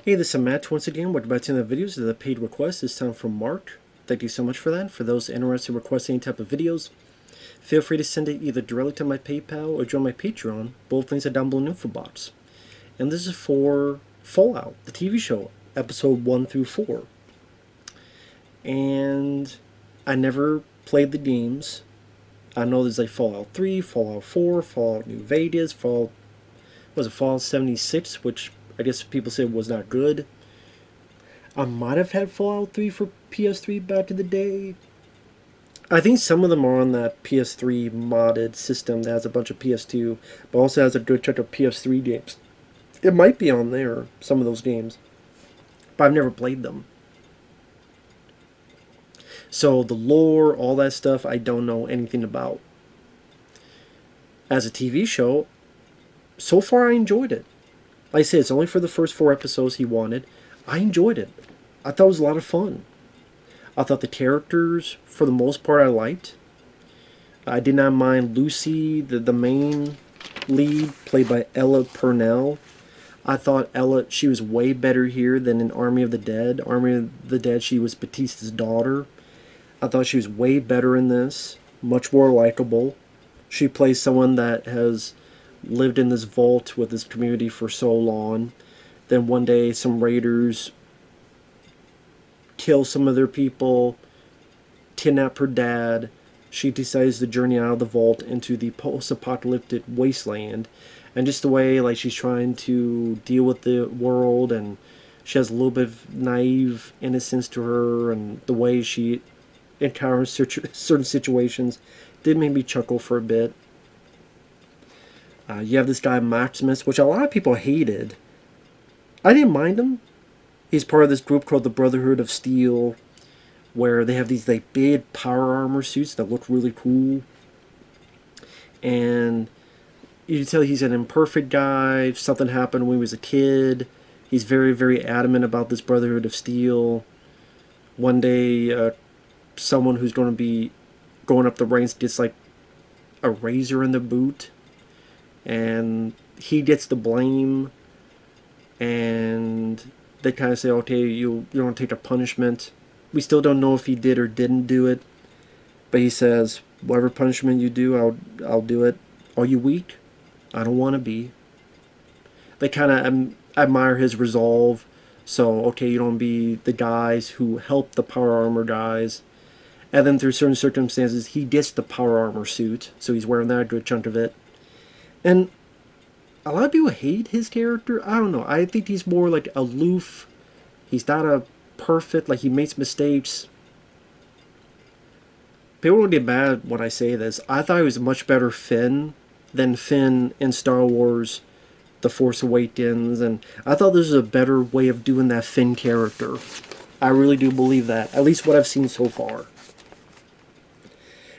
Hey, this is Matt once again. Welcome back to another videos of the paid request. This time from Marc. Thank you so much for that. For those interested in requesting any type of videos, feel free to send it either directly to my PayPal or join my Patreon. Both links are down below in the info box. And this is for Fallout, the TV show, episode 1 through 4. And I never played the games. I know there's like Fallout 3, Fallout 4, Fallout New Vegas, Fallout 76, which I guess people said was not good. I might have had Fallout 3 for PS3 back in the day. I think some of them are on that PS3 modded system that has a bunch of PS2, but also has a good chunk of PS3 games. It might be on there, some of those games, but I've never played them. So the lore, all that stuff, I don't know anything about. As a TV show, so far I enjoyed it. Like I said, it's only for the first 4 episodes he wanted. I enjoyed it. I thought it was a lot of fun. I thought the characters, for the most part, I liked. I did not mind Lucy, the main lead, played by Ella Purnell. I thought she was way better here than in Army of the Dead. Army of the Dead, she was Batista's daughter. I thought she was way better in this. Much more likable. She plays someone that has lived in this vault with this community for so long. Then one day some raiders kill some of their people, kidnap her dad. She decides to journey out of the vault into the post-apocalyptic wasteland. And just the way like she's trying to deal with the world, and she has a little bit of naive innocence to her, and the way she encounters certain situations did make me chuckle for a bit. You have this guy Maximus, which a lot of people hated. I didn't mind him. He's part of this group called the Brotherhood of Steel, where they have these like big power armor suits that look really cool. And you can tell he's an imperfect guy. Something happened when he was a kid. He's very, very adamant about this Brotherhood of Steel. One day, someone who's going to be going up the ranks gets like a razor in the boot, and he gets the blame, and they kind of say, okay, you're going to take a punishment. We still don't know if he did or didn't do it, but he says, whatever punishment you do, I'll do it. Are you weak? I don't want to be. They kind of admire his resolve. So, okay, you don't be the guys who help the power armor guys. And then through certain circumstances, he gets the power armor suit, so he's wearing that a good chunk of it. And a lot of people hate his character. I don't know. I think he's more like aloof. He's not a perfect, like he makes mistakes. People will get mad when I say this. I thought he was a much better Finn than Finn in Star Wars The Force Awakens. And I thought this was a better way of doing that Finn character. I really do believe that. At least what I've seen so far.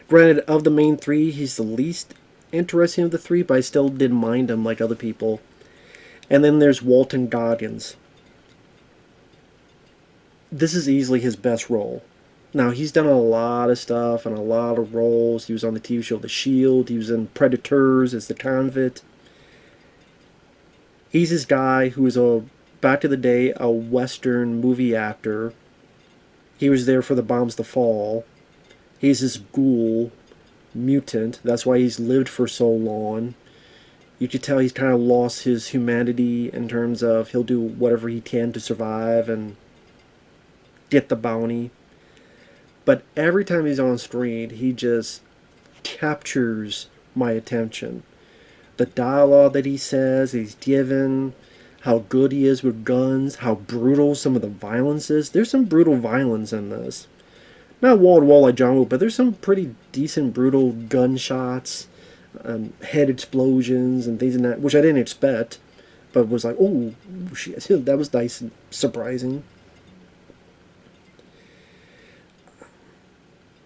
Granted, of the main 3, he's the least interesting of the 3, but I still didn't mind him like other people. And then there's Walton Goggins. This is easily his best role. Now, he's done a lot of stuff and a lot of roles. He was on the TV show The Shield. He was in Predators as the convict. He's this guy who is back in the day, a Western movie actor. He was there for the bombs to fall. He's this ghoul mutant. That's why he's lived for so long. You could tell he's kind of lost his humanity in terms of he'll do whatever he can to survive and get the bounty. But every time he's on screen, he just captures my attention. The dialogue that he says, he's given, how good he is with guns, how brutal some of the violence is. There's some brutal violence in this. Not wall-to-wall like John Woo, but there's some pretty decent brutal gunshots, head explosions, and things like that, which I didn't expect, but was like, oh, shit, that was nice and surprising.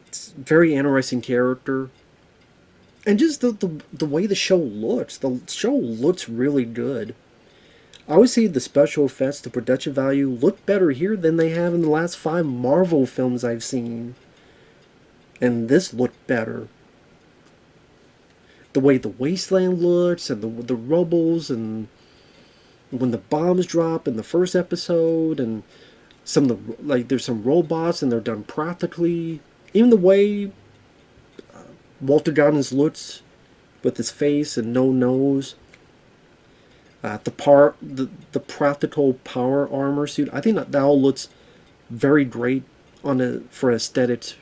It's a very interesting character. And just the way the show looks. The show looks really good. I always say the special effects, the production value, look better here than they have in the last 5 Marvel films I've seen. And this looked better. The way the wasteland looks, and the rubbles, and when the bombs drop in the first episode, and some of the, like, there's some robots and they're done practically. Even the way Walter Goggins looks with his face and no nose. The practical power armor suit. I think that all looks very great on a for aesthetics,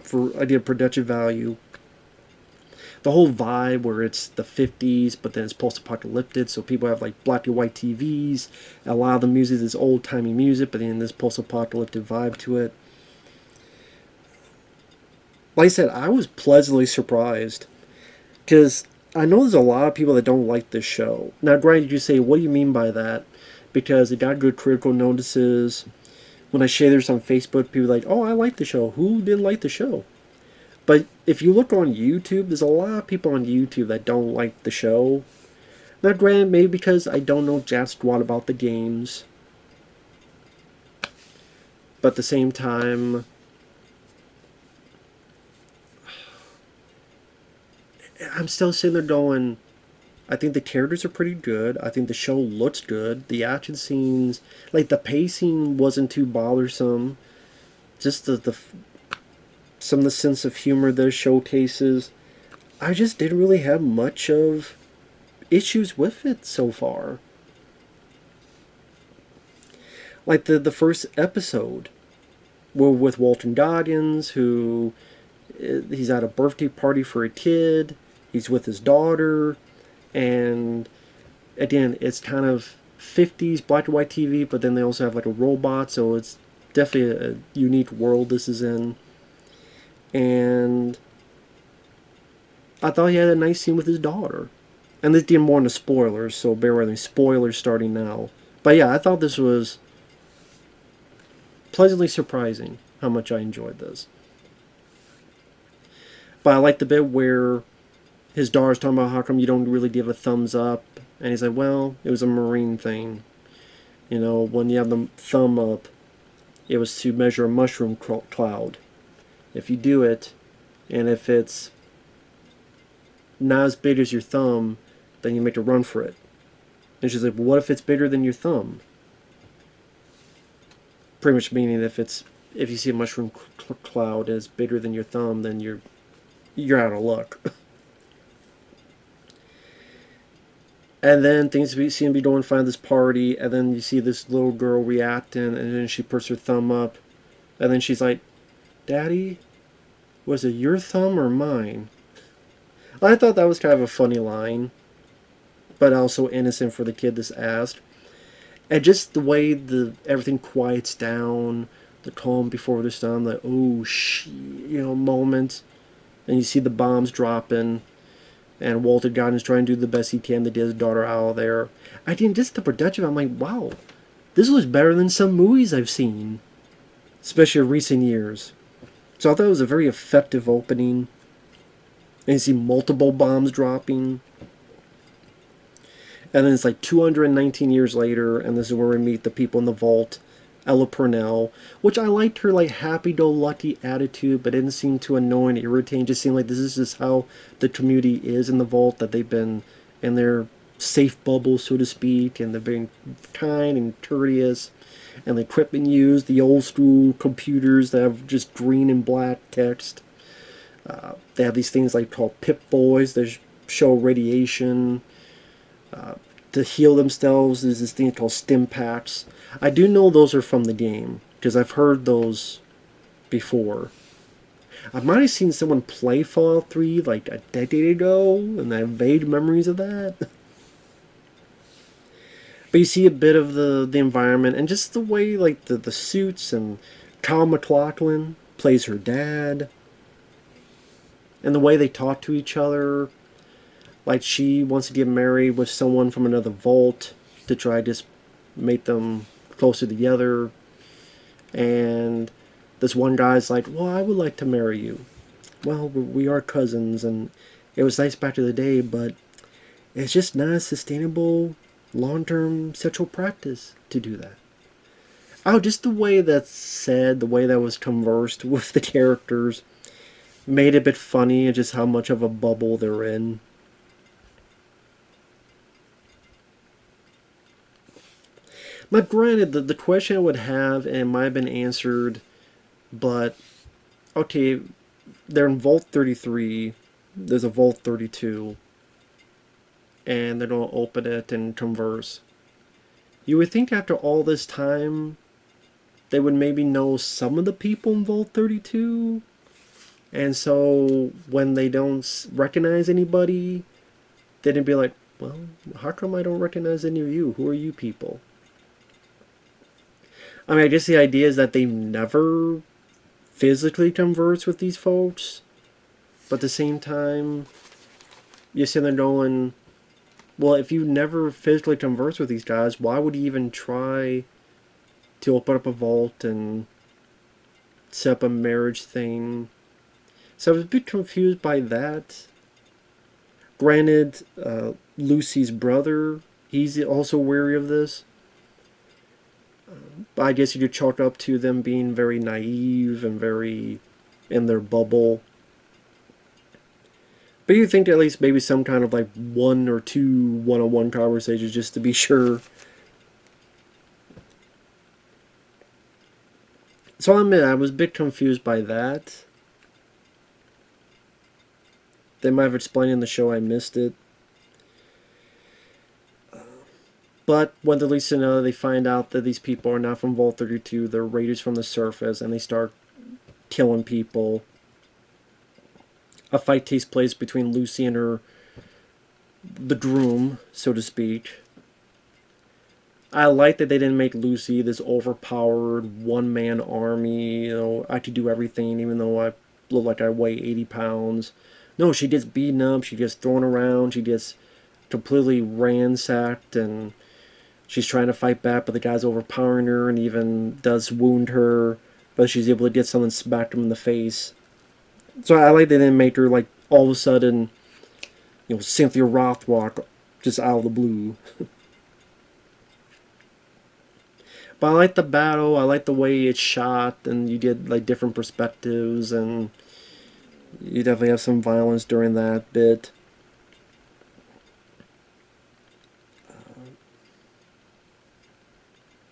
for idea of production value. The whole vibe where it's the 50s, but then it's post-apocalyptic, so people have like black and white TVs. A lot of the music is old-timey music, but then this post-apocalyptic vibe to it. Like I said, I was pleasantly surprised because I know there's a lot of people that don't like this show. Now, granted, you say, what do you mean by that? Because it got good critical notices. When I share this on Facebook, people are like, oh, I like the show. Who didn't like the show? But if you look on YouTube, there's a lot of people on YouTube that don't like the show. Now, granted, maybe because I don't know jack squat about the games. But at the same time, I'm still sitting there going, I think the characters are pretty good. I think the show looks good. The action scenes, like the pacing wasn't too bothersome. Just the some of the sense of humor there showcases. I just didn't really have much of issues with it so far. Like the first episode, well, with Walton Goggins, who he's at a birthday party for a kid. He's with his daughter, and again, it's kind of 50s black and white TV, but then they also have like a robot, so it's definitely a unique world this is in. And I thought he had a nice scene with his daughter. And this did more into spoilers, so bear with me. Spoilers starting now. But yeah, I thought this was pleasantly surprising how much I enjoyed this. But I like the bit where his daughter's talking about how come you don't really give a thumbs up. And he's like, well, it was a Marine thing. You know, when you have the thumb up, it was to measure a mushroom cloud. If you do it, and if it's not as big as your thumb, then you make a run for it. And she's like, well, what if it's bigger than your thumb? Pretty much meaning if you see a mushroom cloud and it's bigger than your thumb, then you're out of luck. And then things seem to be going fine at this party, and then you see this little girl reacting, and then she puts her thumb up, and then she's like, Daddy, was it your thumb or mine? I thought that was kind of a funny line, but also innocent for the kid that's asked. And just the way everything quiets down, the calm before the storm, the moment, and you see the bombs dropping, and Walter Goggins trying to do the best he can to get his daughter out of there. Just the production, I'm like, wow, this was better than some movies I've seen, especially in recent years. So I thought it was a very effective opening. And you see multiple bombs dropping. And then it's like 219 years later, and this is where we meet the people in the vault. Ella Purnell, which I liked her like happy-go-lucky attitude, but it didn't seem too annoying, irritating. It just seemed like this is just how the community is in the vault, that they've been in their safe bubble, so to speak, and they're being kind and courteous. And the equipment used, the old school computers that have just green and black text. They have these things like called Pip-Boys that show radiation. To heal themselves, there's this thing called stim packs. I do know those are from the game, because I've heard those before. I might have seen someone play Fallout 3 like a decade ago, and I have vague memories of that. But you see a bit of the environment, and just the way like the suits, and Kyle MacLachlan plays her dad, and the way they talk to each other. Like she wants to get married with someone from another vault to try to just make them closer together. And this one guy's like, well, I would like to marry you. Well, we are cousins, and it was nice back in the day, but it's just not a sustainable long-term sexual practice to do that. Oh, just the way that's said, the way that was conversed with the characters made it a bit funny, and just how much of a bubble they're in. But granted, the question I would have, and it might have been answered, but okay, they're in Vault 33. There's a Vault 32, and they don't open it and converse. You would think after all this time, they would maybe know some of the people in Vault 32. And so when they don't recognize anybody, they'd be like, well, how come I don't recognize any of you? Who are you people? I mean, I guess the idea is that they never physically converse with these folks, but at the same time, you're sitting there going, well, if you never physically converse with these guys, why would you even try to open up a vault and set up a marriage thing? So I was a bit confused by that. Granted, Lucy's brother, he's also wary of this. But I guess you could chalk up to them being very naive and very in their bubble. But you think at least maybe some kind of like one or two one-on-one conversations just to be sure. So I'll admit I was a bit confused by that. They might have explained in the show, I missed it. But when the least know, they find out that these people are not from Vault 32, they're raiders from the surface, and they start killing people. A fight takes place between Lucy and the groom, so to speak. I like that they didn't make Lucy this overpowered one-man army. I could do everything, even though I look like I weigh 80 pounds. No, she gets beaten up, she gets thrown around, she gets completely ransacked, and she's trying to fight back, but the guy's overpowering her and even does wound her, but she's able to get someone smacked him in the face. So I like they didn't make her, like, all of a sudden, Cynthia Rothrock just out of the blue. But I like the battle, I like the way it's shot, and you get, like, different perspectives, and you definitely have some violence during that bit.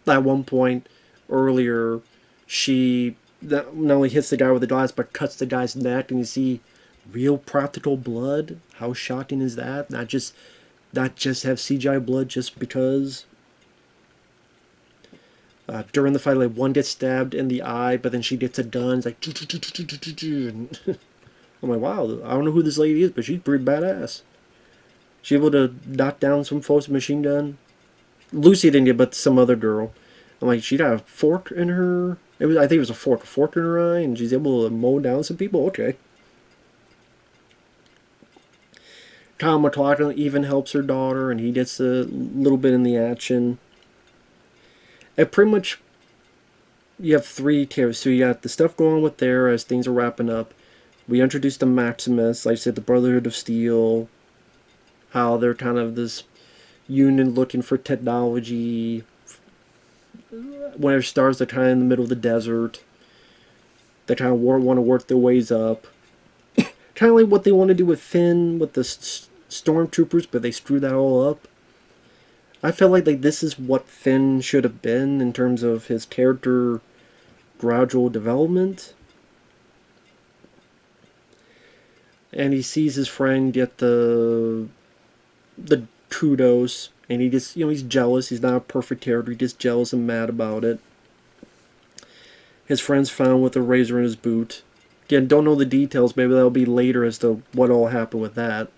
At one point earlier, she not only hits the guy with the glass, but cuts the guy's neck, and you see real practical blood. How shocking is that? Not just have CGI blood just because. During the fight, like one gets stabbed in the eye, but then she gets a gun. It's like, I'm like, wow, I don't know who this lady is, but she's pretty badass. She's able to knock down some folks with a machine gun. Lucy didn't get, but some other girl. I'm like, she got a fork in her. I think it was a fork in her eye, and she's able to mow down some people. Okay. Kyle MacLachlan even helps her daughter, and he gets a little bit in the action. And pretty much, you have three tiers. So you got the stuff going on with there as things are wrapping up. We introduced the Maximus, like I said, the Brotherhood of Steel. How they're kind of this union looking for technology. When it starts, they're kind of in the middle of the desert. They kind of want to work their ways up. Kind of like what they want to do with Finn, with the stormtroopers, but they screw that all up. I felt like this is what Finn should have been in terms of his character gradual development. And he sees his friend get the kudos, and he just, he's jealous. He's not a perfect character. He's just jealous and mad about it. His friend's found with a razor in his boot. Again, don't know the details. Maybe that'll be later as to what all happened with that.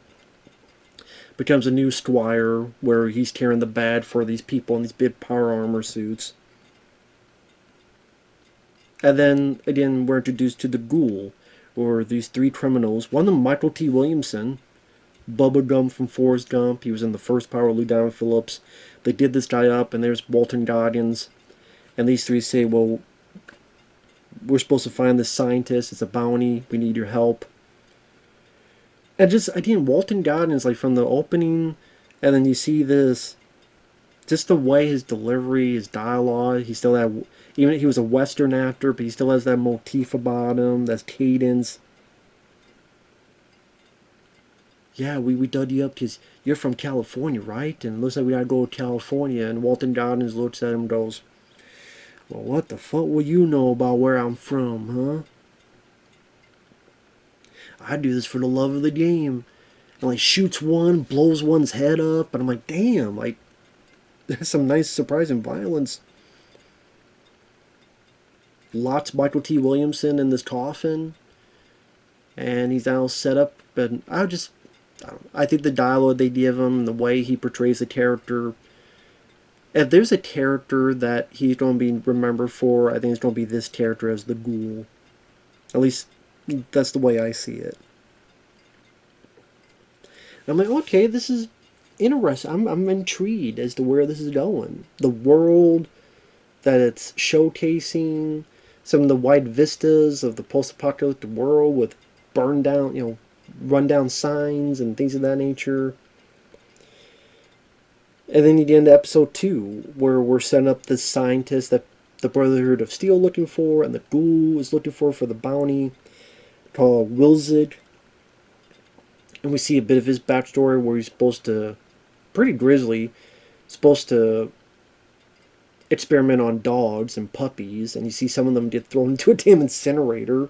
Becomes a new squire where he's carrying the bad for these people in these big power armor suits. And then, again, we're introduced to the Ghoul, or these three criminals. One of them, Michael T. Williamson, Bubba Gump from Forrest Gump. He was in the first Power of Lou Diamond Phillips. They did this guy up, and there's Walton Goggins. And these three say, well, we're supposed to find this scientist. It's a bounty. We need your help. And just, again, Walton Goggins, like from the opening, and then you see this, just the way his delivery, his dialogue, he still had, even he was a Western actor, but he still has that motif about him, that cadence. yeah, we dug you up because you're from California, right? And it looks like we gotta go to California. And Walton Goggins looks at him and goes, well, what the fuck will you know about where I'm from, huh? I do this for the love of the game. And like shoots one, blows one's head up, and I'm like, damn, like there's some nice surprising violence. Lots Michael T. Williamson in this coffin, and he's now set up. And I think the dialogue they give him, the way he portrays the character. If there's a character that he's going to be remembered for, I think it's going to be this character as the Ghoul. At least that's the way I see it. I'm like, okay, this is interesting. I'm intrigued as to where this is going. The world that it's showcasing, some of the wide vistas of the post-apocalyptic world with burned down, run-down signs and things of that nature. And then you get into episode 2, where we're setting up this scientist that the Brotherhood of Steel looking for, and the Ghoul is looking for the bounty, called Wilzig. And we see a bit of his backstory where he's supposed to, pretty grisly, supposed to experiment on dogs and puppies, and you see some of them get thrown into a damn incinerator.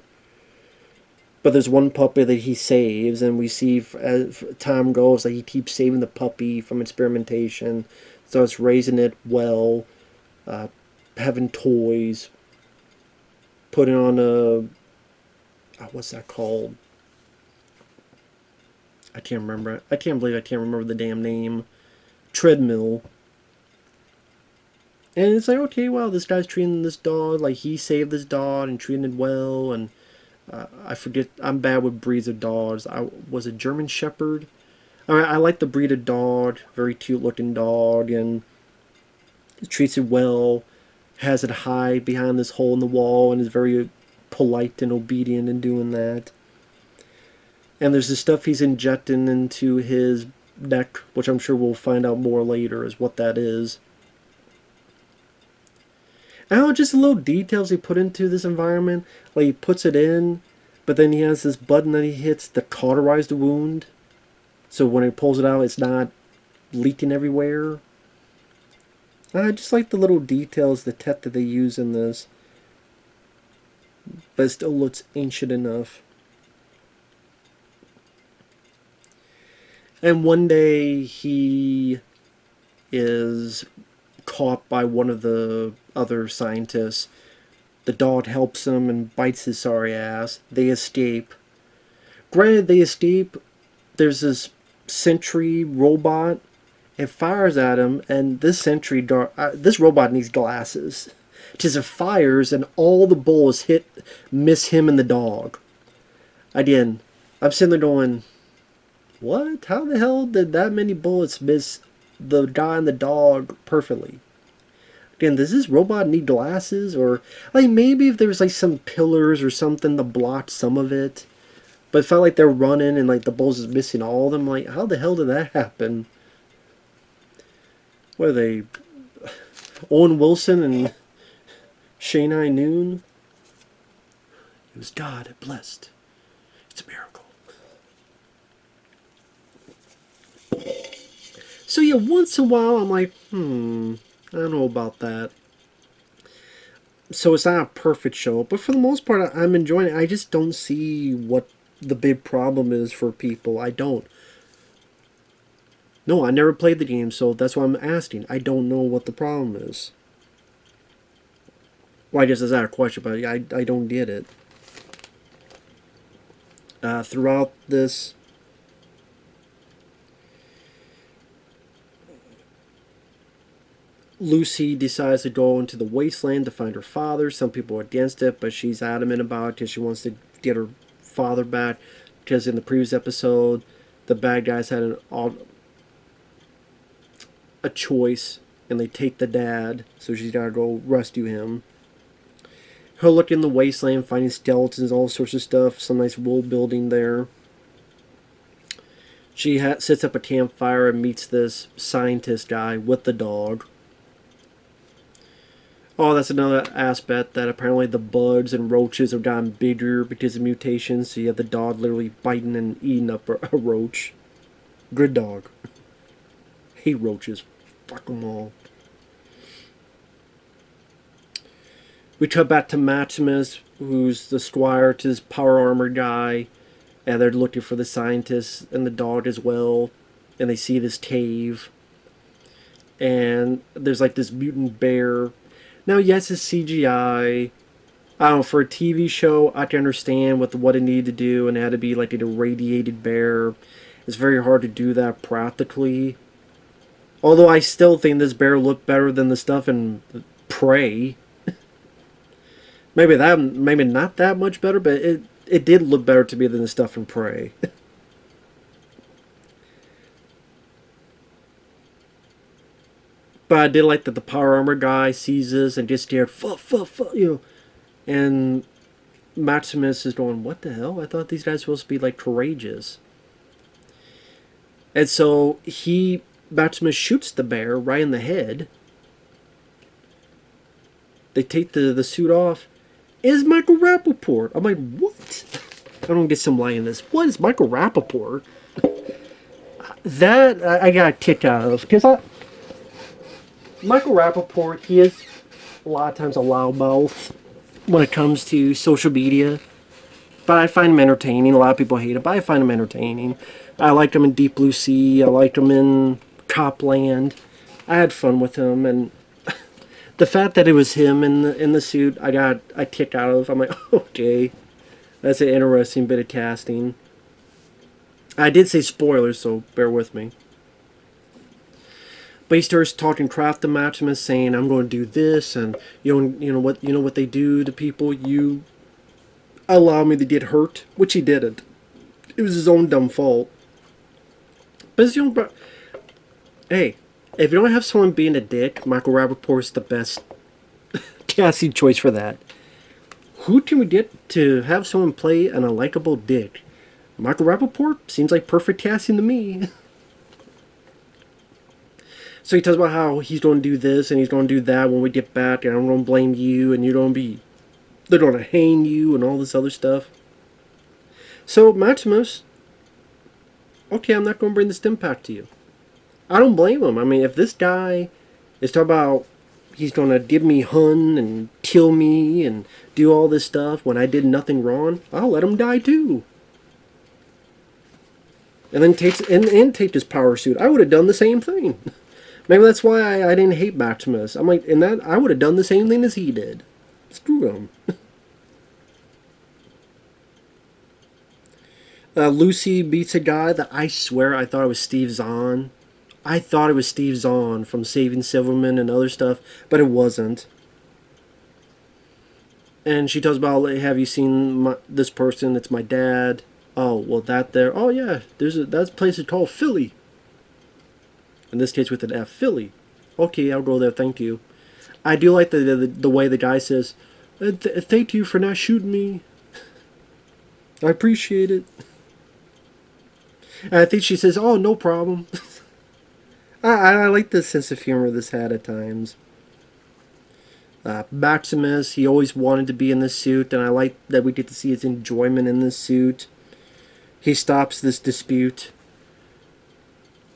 But there's one puppy that he saves, and we see as time goes that he keeps saving the puppy from experimentation, starts raising it well, having toys, putting on what's that called? I can't remember. I can't believe I can't remember the damn name. Treadmill. And it's like, okay, well, this guy's treating this dog like he saved this dog and treating it well. And I forget, I'm bad with breeds of dogs. I was a German Shepherd. I like the breed of dog, very cute looking dog, and treats it well. Has it hide behind this hole in the wall, and is very polite and obedient in doing that. And there's the stuff he's injecting into his neck, which I'm sure we'll find out more later is what that is. And just the little details he put into this environment. Like he puts it in, but then he has this button that he hits to cauterize the wound. So when he pulls it out, it's not leaking everywhere. I just like the little details, the tech that they use in this. But it still looks ancient enough. And one day he is caught by one of the other scientists. The dog helps him and bites his sorry ass. They escape. Granted, they escape. There's this sentry robot. It fires at him, and this robot needs glasses. Because it fires, and all the bullets miss him and the dog. Again, I'm sitting there going, what? How the hell did that many bullets miss the guy and the dog perfectly? Again, does this robot need glasses? Or like maybe if there was like some pillars or something to block some of it. But it felt like they're running and like the bullets is missing all of them. Like, how the hell did that happen? What are they? Owen Wilson and Shania Noon? It was God that blessed. It's a miracle. So yeah, once in a while I'm like, I don't know about that. So it's not a perfect show, but for the most part I'm enjoying it. I just don't see what the big problem is for people. I don't. No, I never played the game, so that's why I'm asking. I don't know what the problem is. Well, I guess that's not a question, but I don't get it. Throughout this, Lucy decides to go into the wasteland to find her father. Some people are against it, but she's adamant about it because she wants to get her father back. Because in the previous episode, the bad guys had a choice, and they take the dad, so she's got to go rescue him. Her look in the wasteland, finding skeletons, all sorts of stuff, some nice world building there. She sets up a campfire and meets this scientist guy with the dog. Oh, that's another aspect, that apparently the bugs and roaches have gotten bigger because of mutations, so you have the dog literally biting and eating up a roach. Good dog. Hate roaches. Fuck them all. We cut back to Maximus, who's the squire to this power armor guy, and they're looking for the scientist and the dog as well. And they see this cave, and there's like this mutant bear. Now, yes, it's CGI. I don't know, for a TV show, I can understand what it needed to do, and it had to be like an irradiated bear. It's very hard to do that practically. Although I still think this bear looked better than the stuff in Prey. Maybe not that much better, but it did look better to me than the stuff in Prey. But I did like that the power armor guy sees this and just scared, fuck, fuck, fuck, And Maximus is going, what the hell? I thought these guys were supposed to be like courageous. And so Maximus shoots the bear right in the head. They take the suit off. Is Michael Rappaport? I'm like, what? I don't get some line in this. What is Michael Rappaport? That I got a kick out of, because Michael Rappaport, he is a lot of times a loudmouth when it comes to social media, but I find him entertaining. A lot of people hate him, but I find him entertaining. I liked him in Deep Blue Sea. I liked him in Copland. I had fun with him, and the fact that it was him in the suit, I got a kick out of. I'm like, okay, that's an interesting bit of casting. I did say spoilers, so bear with me. But he starts talking crap to Maximus, saying, "I'm going to do this, and you know what they do to people. You allow me to get hurt," which he didn't. It was his own dumb fault. But it's hey, if you don't have someone being a dick, Michael Rappaport's the best casting choice for that. Who can we get to have someone play an unlikable dick? Michael Rappaport seems like perfect casting to me. So he talks about how he's going to do this and he's going to do that when we get back, and I'm going to blame you, and they're going to hang you and all this other stuff. So Maximus, okay, I'm not going to bring the stim pack to you. I don't blame him. I mean, if this guy is talking about he's going to give me hun and kill me and do all this stuff when I did nothing wrong, I'll let him die too. And then take his power suit. I would have done the same thing. Maybe that's why I didn't hate Maximus. I'm like, in that, I would have done the same thing as he did. Screw him. Lucy beats a guy that I swear I thought it was Steve Zahn. I thought it was Steve Zahn from Saving Silverman and other stuff, but it wasn't. And she tells about, have you seen this person? It's my dad. Oh, well, that there. Oh, yeah, that place is called Philly. In this case with an F, Philly. Okay, I'll go there, thank you. I do like the way the guy says, thank you for not shooting me. I appreciate it. And I think she says, oh, no problem. I like the sense of humor this had at times. Maximus, he always wanted to be in this suit, and I like that we get to see his enjoyment in this suit. He stops this dispute.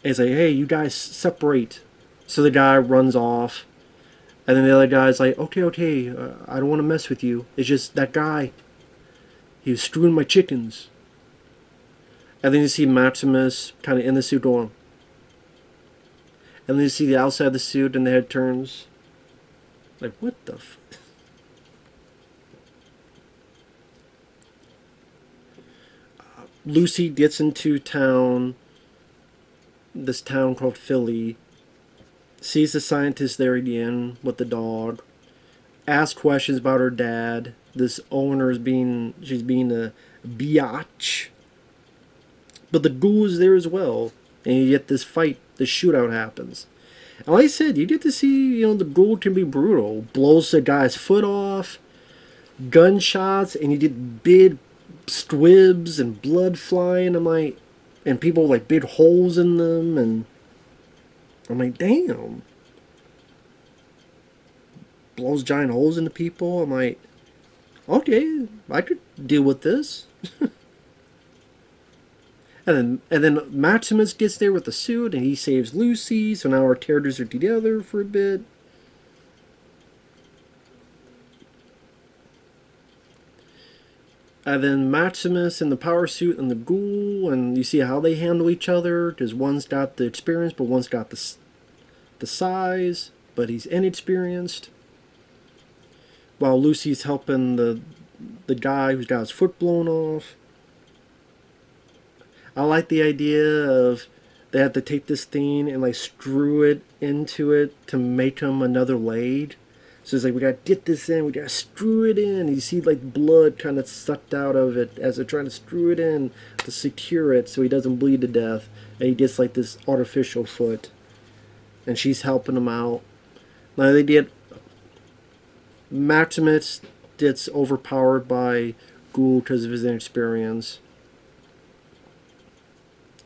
He's like, hey, you guys separate. So the guy runs off. And then the other guy's like, okay, I don't want to mess with you. It's just that guy. He was screwing my chickens. And then you see Maximus kind of in the suit going. And then you see the outside of the suit and the head turns. Like, what the f... Lucy gets into town. This town called Philly. Sees the scientist there again with the dog. Asks questions about her dad. This owner she's being a biatch. But the ghoul is there as well. And you get this fight, this shootout happens. And like I said, you get to see, the ghoul can be brutal. Blows the guy's foot off. Gunshots, and you get big squibs and blood flying. I'm like, and people with like big holes in them, and I'm like, damn. Blows giant holes into people. I'm like, okay, I could deal with this. And And then Maximus gets there with the suit, and he saves Lucy. So now our characters are together for a bit. And then Maximus in the power suit and the ghoul, and you see how they handle each other. Because one's got the experience, but one's got the size, but he's inexperienced. While Lucy's helping the guy who's got his foot blown off. I like the idea of they have to take this thing and like screw it into it to make him another leg. So it's like we gotta get this in, we gotta screw it in. You see like blood kind of sucked out of it as they're trying to screw it in to secure it so he doesn't bleed to death. And he gets like this artificial foot. And she's helping him out. Now they did. Maximus gets overpowered by Ghoul because of his inexperience.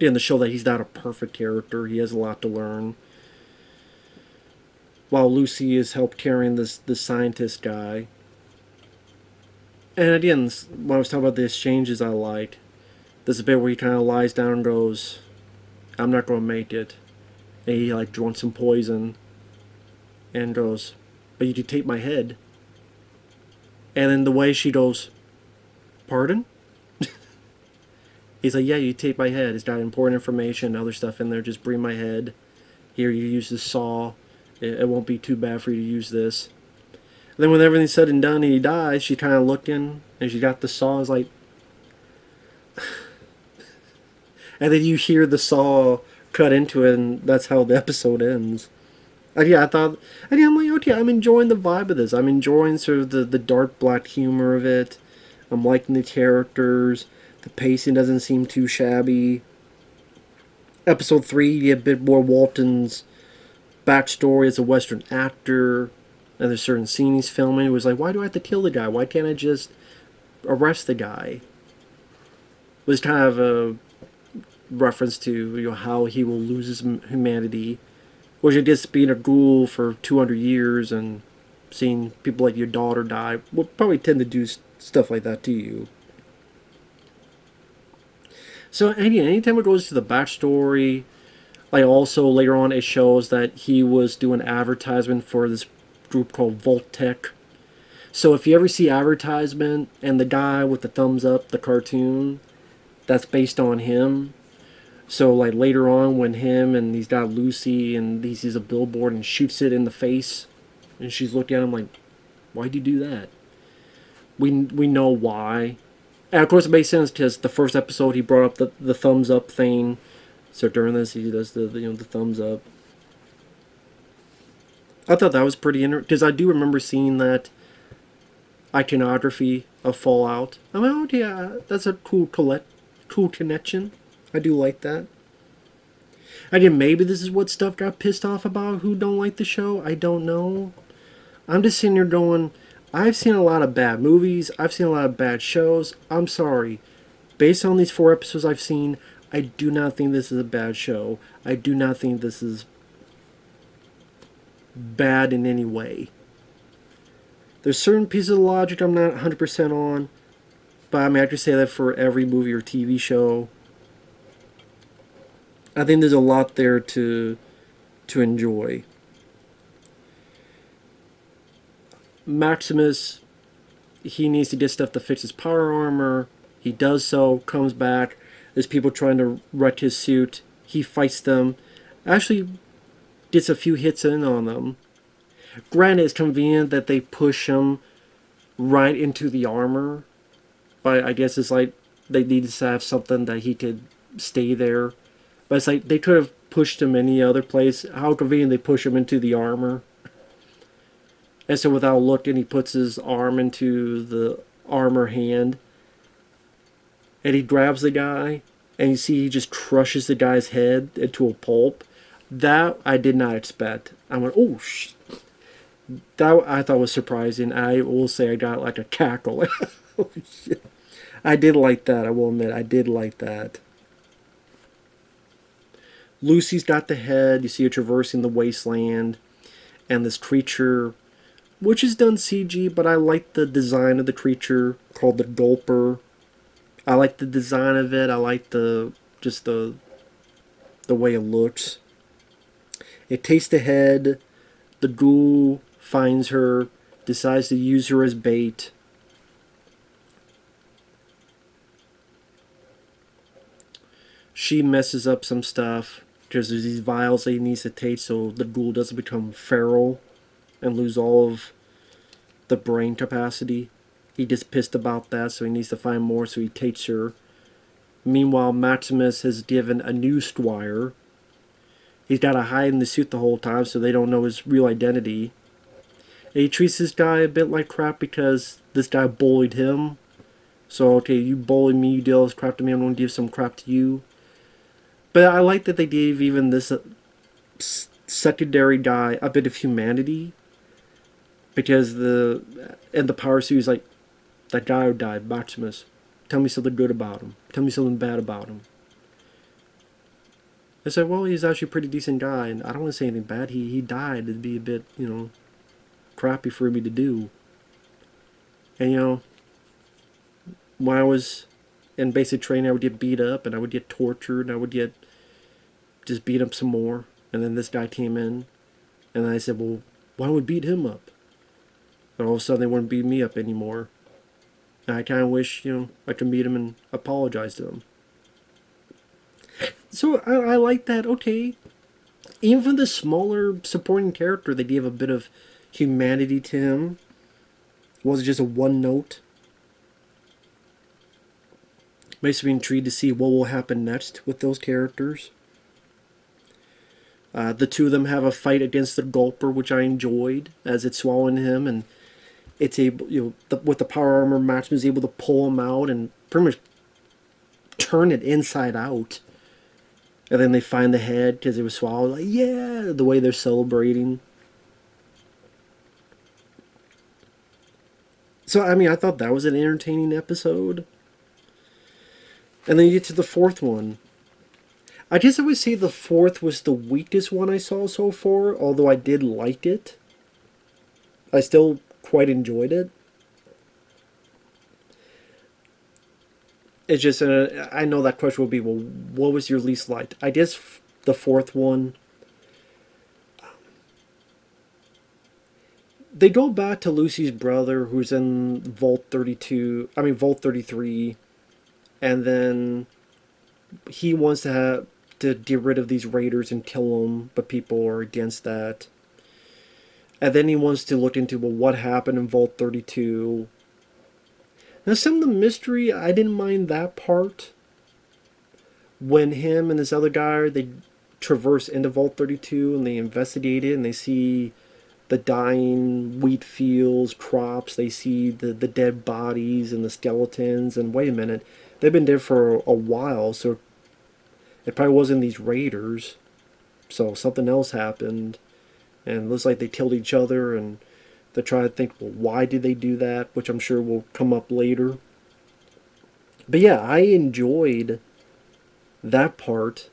And to show that he's not a perfect character, he has a lot to learn. While Lucy is help carrying this scientist guy. And again, when I was talking about the exchanges I liked, there's a bit where he kind of lies down and goes, I'm not going to make it. And he like drinks some poison and goes, but you could take my head. And then the way she goes, pardon? He's like, yeah, you take my head. It's got important information, other stuff in there. Just bring my head. Here, you use this saw. It won't be too bad for you to use this. And then when everything's said and done and he dies, she's kind of looking, and she got the saw. It's like... and then you hear the saw cut into it, and that's how the episode ends. And yeah, I thought... and yeah, I'm like, okay, I'm enjoying the vibe of this. I'm enjoying sort of the dark black humor of it. I'm liking the characters. The pacing doesn't seem too shabby. Episode 3, you get a bit more Walton's backstory as a Western actor. And there's certain scenes he's filming. It was like, why do I have to kill the guy? Why can't I just arrest the guy? It was kind of a reference to how he will lose his humanity. Which it gets being a ghoul for 200 years and seeing people like your daughter die will probably tend to do stuff like that to you. So anytime it goes to the backstory, like also later on it shows that he was doing advertisement for this group called Voltec. So if you ever see advertisement and the guy with the thumbs up, the cartoon, that's based on him. So like later on when him and he's got Lucy and he sees a billboard and shoots it in the face, and she's looking at him like, why'd you do that? We know why. And of course it makes sense because the first episode he brought up the thumbs up thing. So during this he does the thumbs up. I thought that was pretty interesting because I do remember seeing that iconography of Fallout. I'm like, oh yeah, that's a cool connection. I do like that. Again, maybe this is what stuff got pissed off about who don't like the show. I don't know. I'm just sitting here going, I've seen a lot of bad movies. I've seen a lot of bad shows. I'm sorry. Based on these 4 episodes I've seen, I do not think this is a bad show. I do not think this is bad in any way. There's certain pieces of logic I'm not 100% on, but I mean, I could say that for every movie or TV show. I think there's a lot there to enjoy. Maximus, he needs to get stuff to fix his power armor. He does so, comes back. There's people trying to wreck his suit. He fights them. Actually gets a few hits in on them. Granted, it's convenient that they push him right into the armor. But I guess it's like they needed to have something that he could stay there. But it's like they could have pushed him any other place. How convenient they push him into the armor. And so without looking, he puts his arm into the armor hand. And he grabs the guy. And you see he just crushes the guy's head into a pulp. That I did not expect. I went, oh, that I thought was surprising. I will say I got like a cackle. Oh, shit. I did like that. I will admit, I did like that. Lucy's got the head. You see her traversing the wasteland. And this creature, which is done CG, but I like the design of the creature called the Gulper. I like the design of it. I like the just the way it looks. It tastes the head. The ghoul finds her, decides to use her as bait. She messes up some stuff because there's these vials that he needs to take so the ghoul doesn't become feral and lose all of the brain capacity. He gets pissed about that, so he needs to find more, so he takes her. Meanwhile, Maximus has given a new squire. He's got to hide in the suit the whole time so they don't know his real identity. And he treats this guy a bit like crap because this guy bullied him. So, okay, you bully me, you deal all this crap to me, I'm going to give some crap to you. But I like that they gave even this secondary guy a bit of humanity. Because in the power suit, he's like, that guy who died, Maximus. Tell me something good about him. Tell me something bad about him. I said, well, he's actually a pretty decent guy, and I don't want to say anything bad. He died. It'd be a bit, crappy for me to do. And, when I was in basic training, I would get beat up, and I would get tortured, and I would get just beat up some more. And then this guy came in, and I said, well, why would we beat him up? And all of a sudden, they wouldn't beat me up anymore. And I kind of wish, I could meet him and apologize to him. So I like that, okay. Even for the smaller supporting character, they gave a bit of humanity to him. It wasn't just a one note. Makes me intrigued to see what will happen next with those characters. The two of them have a fight against the Gulper, which I enjoyed, as it's swallowing him, and it's able, with the power armor, Maximus is able to pull him out and pretty much turn it inside out. And then they find the head because it was swallowed. Like, yeah, the way they're celebrating. So, I thought that was an entertaining episode. And then you get to the fourth one. I guess I would say the fourth was the weakest one I saw so far, although I did like it. I still quite enjoyed it. It's just, I know that question will be, well, what was your least liked? I guess the fourth one, they go back to Lucy's brother, who's in Vault 33, and then he wants to get rid of these raiders and kill them, but people are against that. And then he wants to look into, well, what happened in Vault 32. Now, some of the mystery, I didn't mind that part. When him and this other guy, they traverse into Vault 32 and they investigate it and they see the dying wheat fields, crops, they see the dead bodies and the skeletons, and wait a minute, they've been there for a while, so it probably wasn't these raiders. So something else happened, and it looks like they killed each other, and they try to think, well, why did they do that? Which I'm sure will come up later. But yeah, I enjoyed that part.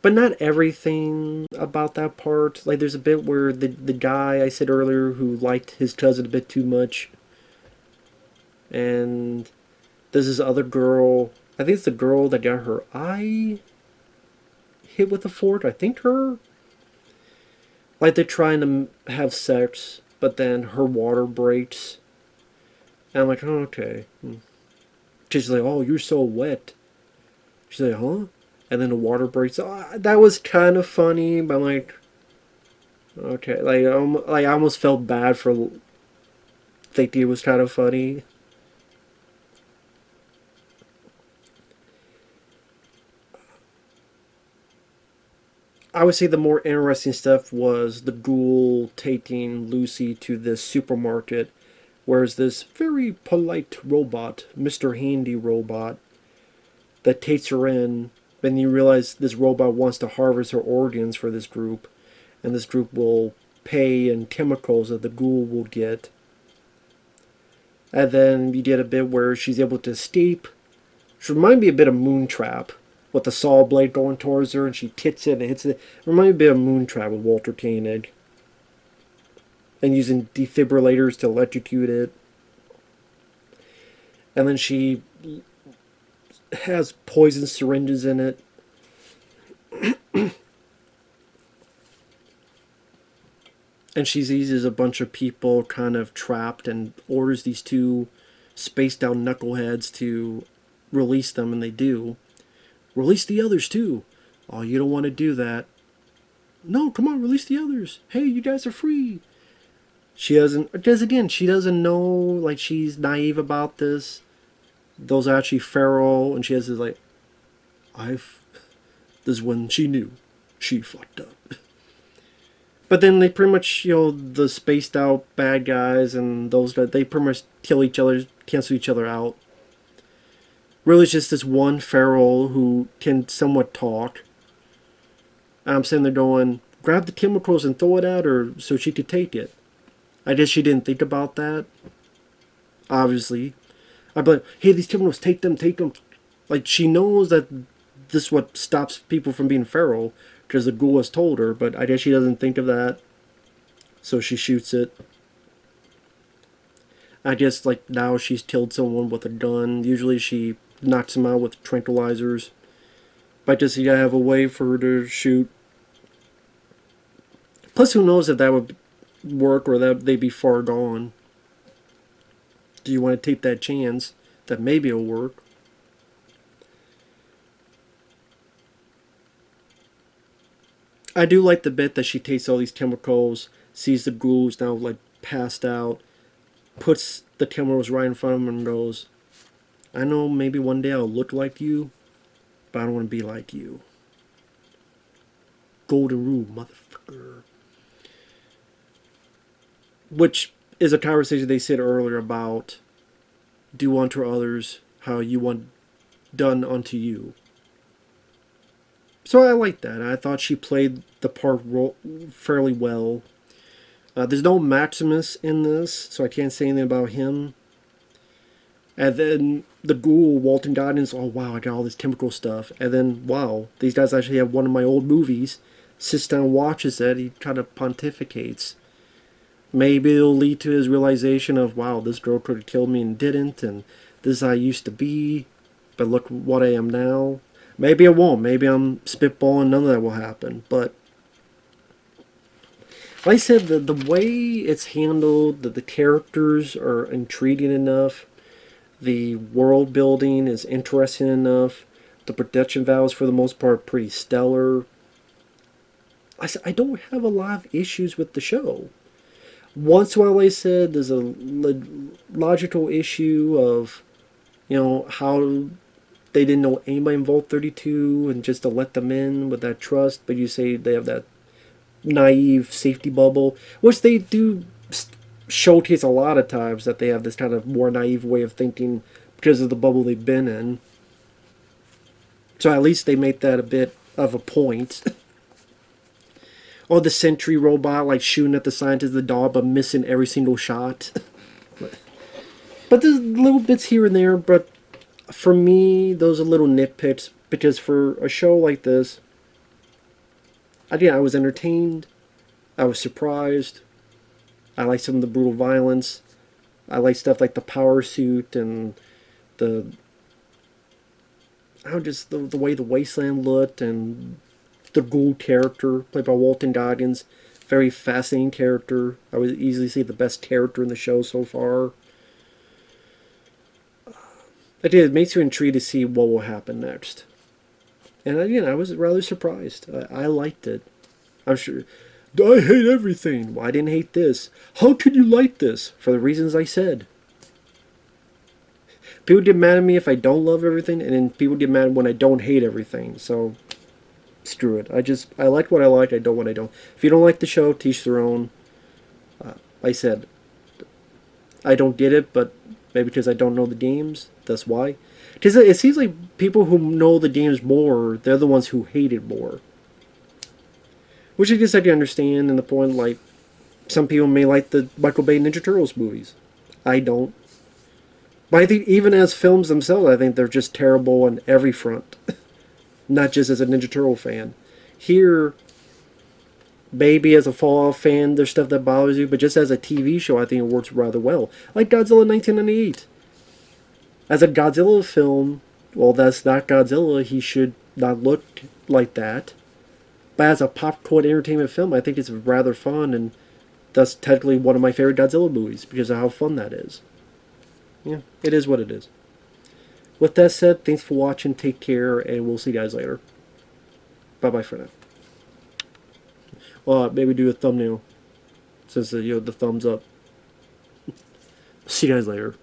But not everything about that part. Like, there's a bit where the guy I said earlier who liked his cousin a bit too much. And there's this other girl. I think it's the girl that got her eye hit with a fork. I think her. Like, they're trying to have sex, but then her water breaks. And I'm like, oh, okay. She's like, oh, you're so wet. She's like, huh? And then the water breaks. Oh, that was kind of funny, but I'm like, okay. Like I almost felt bad for thinking it was kind of funny. I would say the more interesting stuff was the ghoul taking Lucy to this supermarket, whereas this very polite robot, Mr. Handy robot, that takes her in. Then you realize this robot wants to harvest her organs for this group, and this group will pay in chemicals that the ghoul will get. And then you get a bit where she's able to escape. She reminds me a bit of Moontrap, with the saw blade going towards her, and she kicks it and hits it. It reminds me a bit of Moontrap with Walter Koenig. And using defibrillators to electrocute it. And then she has poison syringes in it. And she sees a bunch of people kind of trapped and orders these two spaced out knuckleheads to release them, and they do. Release the others too. Oh, you don't want to do that. No, come on, release the others. Hey, you guys are free. She doesn't, because again, she doesn't know, like, she's naive about this. Those are actually feral, and she has this, like, I've, this is when she knew she fucked up. But then they pretty much, the spaced out bad guys and those that they pretty much kill each other, cancel each other out. Really, it's just this one feral who can somewhat talk. I'm sitting there going, grab the chemicals and throw it at her so she could take it. I guess she didn't think about that. Obviously. I'd be like, hey, these chemicals, take them, take them. Like, she knows that this is what stops people from being feral, because the ghoul has told her, but I guess she doesn't think of that. So she shoots it. I guess, like, now she's killed someone with a gun. Usually she knocks them out with tranquilizers. But I just, you gotta have a way for her to shoot. Plus, who knows if that would work or that they'd be far gone. Do you want to take that chance that maybe it'll work? I do like the bit that she takes all these chemicals, sees the ghouls now like passed out, puts the chemicals right in front of him and goes, I know maybe one day I'll look like you, but I don't want to be like you. Golden rule, motherfucker. Which is a conversation they said earlier about do unto others how you want done unto you. So I like that. I thought she played the part fairly well. There's no Maximus in this, so I can't say anything about him. And then the ghoul, Walton Goggins, oh wow, I got all this chemical stuff. And then, wow, these guys actually have one of my old movies. Sits down and watches it, he kind of pontificates. Maybe it'll lead to his realization of, wow, this girl could have killed me and didn't, and this is how I used to be, but look what I am now. Maybe it won't. Maybe I'm spitballing, none of that will happen. But, like I said, the way it's handled, the characters are intriguing enough, the world building is interesting enough, the production values for the most part pretty stellar. I don't have a lot of issues with the show. Once in a while, like I said, there's a logical issue of, how they didn't know anybody in Vault 32 and just to let them in with that trust, but you say they have that naive safety bubble, which they do showcase a lot of times, that they have this kind of more naive way of thinking because of the bubble they've been in. So at least they make that a bit of a point. Or the sentry robot, like shooting at the scientist, the dog, but missing every single shot. But there's little bits here and there, but for me, those are little nitpicks, because for a show like this, again, I was entertained, I was surprised, I like some of the brutal violence, I like stuff like the power suit and the the way the wasteland looked, and the ghoul character played by Walton Goggins, very fascinating character. I would easily say the best character in the show so far. It makes you intrigued to see what will happen next. And again, I was rather surprised. I liked it. I'm sure. I hate everything. Well, I didn't hate this. How could you like this? For the reasons I said. People get mad at me if I don't love everything, and then people get mad when I don't hate everything. So, screw it. I like what I like, I don't what I don't. If you don't like the show, teach their own. I said, I don't get it, but maybe because I don't know the games, that's why. Because it seems like people who know the games more, they're the ones who hate it more. Which I guess I can understand in the point, like, some people may like the Michael Bay Ninja Turtles movies. I don't. But I think even as films themselves, I think they're just terrible on every front. Not just as a Ninja Turtle fan. Here, maybe as a Fallout fan, there's stuff that bothers you, but just as a TV show, I think it works rather well. Like Godzilla 1998. As a Godzilla film, Well, that's not Godzilla. He should not look like that. But as a popcorn entertainment film, I think it's rather fun, and that's technically one of my favorite Godzilla movies because of how fun that is. Yeah, it is what it is. With that said, thanks for watching, take care, and we'll see you guys later. Bye-bye for now. Well, maybe do a thumbnail, since the thumbs up. See you guys later.